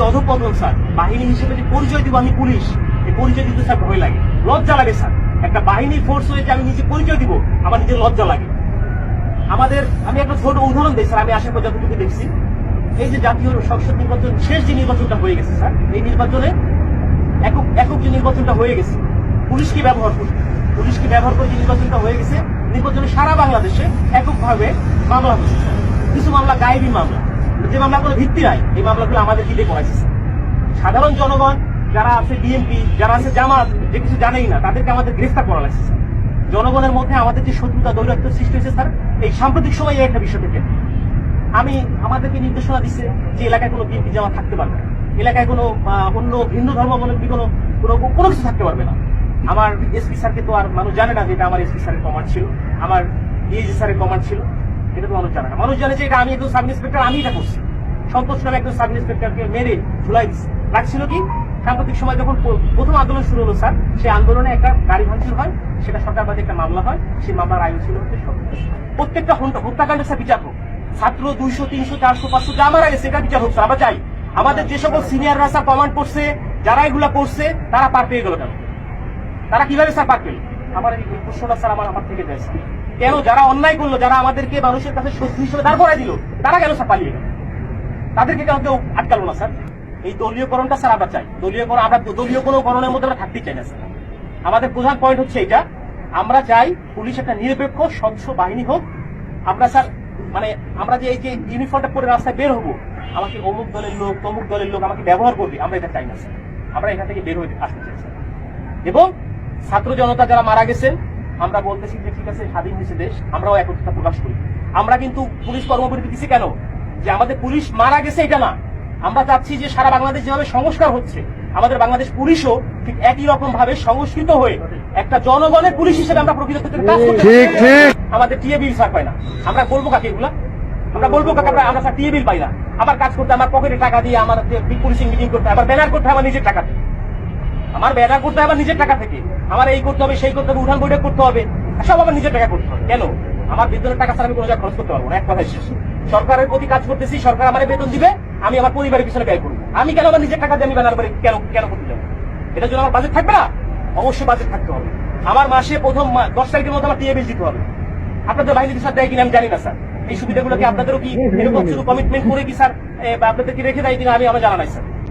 অধঃপতন স্যার, বাহিনী হিসেবে যে পরিচয় দিব আমি পুলিশ, এই পরিচয় দিতে স্যার ভয় লাগে, লজ্জা লাগে স্যার। একটা বাহিনীর ফোর্স হয়ে যে আমি নিজে পরিচয় দিব, আমার নিজের লজ্জা লাগে। আমাদের আমি একটা ছোট উদাহরণ দিই স্যার, আমি আসার পর যতটুকু দেখছি, এই যে জাতীয় সংসদ নির্বাচন শেষ যে নির্বাচনটা হয়ে গেছে স্যার, এই নির্বাচনে একক যে নির্বাচনটা হয়ে গেছে, পুলিশকে ব্যবহার করে যে নির্বাচনটা হয়ে গেছে, নির্বাচনে সারা বাংলাদেশে এককভাবে মামলা হচ্ছে। কিছু মামলা গায়েবী মামলা, যে মামলা কোনো ভিত্তি নাই, এই মামলাগুলো আমাদের দিতে করাইছে। সাধারণ জনগণ যারা আছে, বিএনপি যারা আছে, জামাত, যে কিছু জানেই না, তাদেরকে আমাদের গ্রেফতার করা লাগছে। জনগণের মধ্যে আমাদের যে শত্রুতা দৌরাত্ম্য সৃষ্টি হয়েছে স্যার, এই সাম্প্রতিক সময়ে একটা বিষয় থেকে আমাদেরকে নির্দেশনা দিচ্ছে যে এলাকায় কোনো বিএনপি জামাত থাকতে পারবে না, এলাকায় কোনো অন্য ভিন্ন ধর্মাবলম্বী কোনো কিছু থাকতে পারবে না। আমার এসপি স্যারকে তো আর মানুষ জানে না যে এটা আমার এসপি স্যারের কমান্ড ছিল, আমার ডিএজি স্যারের কমান্ড ছিল, এটা তো মানুষ জানে না। মানুষ জানে যে এটা আমি একজন সাব ইন্সপেক্টর, আমি এটা করছি। সন্তোষ নামে একজন সাব ইন্সপেক্টরকে মেরে ঝুলাই দিচ্ছে। রাখছিল কি, সাম্প্রতিক সময় যখন প্রথম আন্দোলন শুরু হলো স্যার, সেই আন্দোলনে একটা গাড়ি ভাঙচুর হয়, সেটা সরকারবাদী একটা মামলা হয়, সেই মামলার আয়ু ছিল প্রত্যেকটা হত্যাকাণ্ডের স্যার বিচার হোক। ছাত্র 200, 300, 400, 500 যা মারা গেছে, এটা বিচার হোক স্যার। আমরা চাই আমাদের যে সকল সিনিয়ররা স্যার কমান্ড করছে, যারা এগুলা করছে, তারা পার পেয়ে গেল কেন? তারা কিভাবে স্যার পার পেল? আমার এই প্রশ্নটা স্যার আমার থেকে যায় স্যার। কেন যারা অন্যায় করলো, যারা আমাদেরকে মানুষের কাছে শত্রু হিসেবে দাঁড় করাই দিল, তারা কেন স্যার পালিয়ে গেল? তাদেরকে কেন কেউ আটকালো না স্যার? এই দলীয়করণটা স্যার আমরা চাই। আমরা দলীয় কোনো করণের মধ্যে আমরা থাকতেই চাই না স্যার। আমাদের প্রধান পয়েন্ট হচ্ছে এটা, আমরা চাই পুলিশ একটা নিরপেক্ষ স্বচ্ছ বাহিনী হোক। আমরা স্যার আমরা যে এই যে ইউনিফর্মটা পরে রাস্তায় বের হবো, আমাকে অমুক দলের লোক তমুক দলের লোক আমাকে ব্যবহার করবে, আমরা এটা চাই না স্যার। আমরা এখান থেকে বের হয়ে আসতে চাই স্যার। এবং ছাত্র জনতা যারা মারা গেছেন, আমরা বলতেছি যে ঠিক আছে, স্বাধীন হয়েছে দেশ, আমরাও একত্রতা প্রকাশ করি। আমরা কিন্তু পুলিশ কর্মবিরতি দিচ্ছি কেন? যে আমাদের পুলিশ মারা গেছে এটা না, আমরা চাচ্ছি যে সারা বাংলাদেশ যেভাবে সংস্কার হচ্ছে, আমাদের বাংলাদেশ পুলিশও ঠিক একই রকম ভাবে সংস্কৃত হয়ে একটা জনগণের পুলিশ হিসেবে আমরা প্রকৃত কাজ করতে। আমাদের টিএ বিল স্যার পাই না, আমরা বলবো কাকে এগুলা? আমরা বলবো কাকে? আমরা স্যার টিএ বিল পাই না। আমার কাজ করতে আমার পকেটে টাকা দিয়ে, আমার পুলিশিং মিটিং করতে, আবার ব্যানার করতে আমার নিজের টাকা থেকে, আমার ব্যানার করতে হবে নিজের টাকা থেকে, আমার এই করতে হবে, সেই করতে হবে, উঠান বৈঠক করতে হবে, সব আমার নিজের টাকা করতে হবে। কেন? আমার বেতনের টাকা স্যার আমি কোনো জায়গায় খরচ করতে পারবো না। এক কথায় শেষ। সরকারের প্রতি কাজ করতেছি, সরকার আমার বেতন দিবে, আমি আমার পরিবারের পিছনে ব্যয় করবো। আমি কেন আমার নিজের টাকা দিয়ে আমি ব্যানার করে কেন করতে যাবো? এটার জন্য আমার বাজেট থাকবে না? অবশ্যই বাজেট থাকতে হবে। আমার মাসে প্রথম 10 তারিখের মধ্যে আমার টিএ বিল দিতে হবে। আপনাদের বাহিনীর স্যার দেয় কিনা আমি জানি না স্যার। এই সুবিধাগুলো কি আপনাদেরও কি এরকম শুধু কমিটমেন্ট করে কি স্যার আপনাদের কি রেখে দেয় কিনা আমার জানা নাই স্যার।